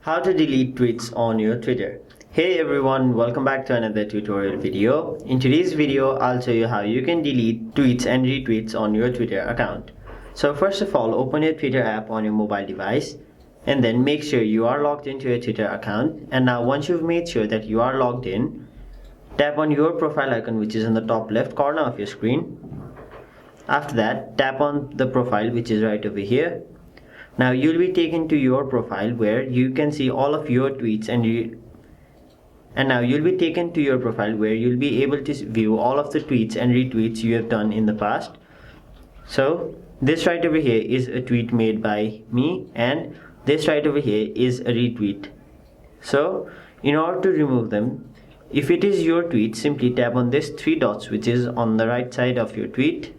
How to delete tweets on your Twitter. Hey everyone, welcome back to another tutorial video. In today's video, I'll show you how you can delete tweets and retweets on your Twitter account. So first of all, open your Twitter app on your mobile device and then make sure you are logged into your Twitter account. And now once you've made sure that you are logged in, tap on your profile icon which is in the top left corner of your screen. After that, tap on the profile which is right over here. Now you'll be taken to your profile where you can see all of your tweets and now you'll be taken to your profile where you'll be able to view all of the tweets and retweets you have done in the past. So this right over here is a tweet made by me and this right over here is a retweet. So in order to remove them, if it is your tweet, simply tap on this three dots which is on the right side of your tweet.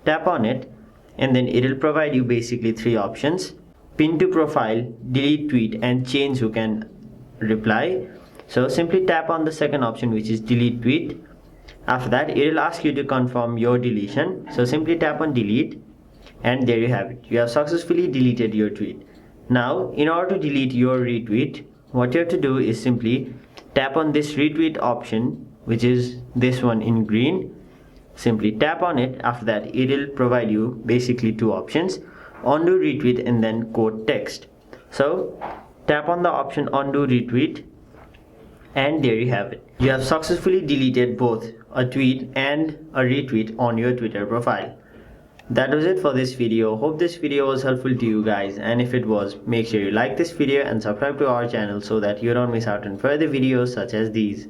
Tap on it and then it will provide you basically three options: pin to profile, delete tweet, and change who can reply. So simply tap on the second option which is delete tweet. After that, it will ask you to confirm your deletion. So simply tap on delete and there you have it. You have successfully deleted your tweet. Now in order to delete your retweet, what you have to do is simply tap on this retweet option which is this one in green. Simply tap on it. After that, it will provide you basically two options: undo retweet and then quote text. So tap on the option undo retweet and there you have it. You have successfully deleted both a tweet and a retweet on your Twitter profile. That was it for this video. Hope this video was helpful to you guys, and if it was, make sure you like this video and subscribe to our channel so that you don't miss out on further videos such as these.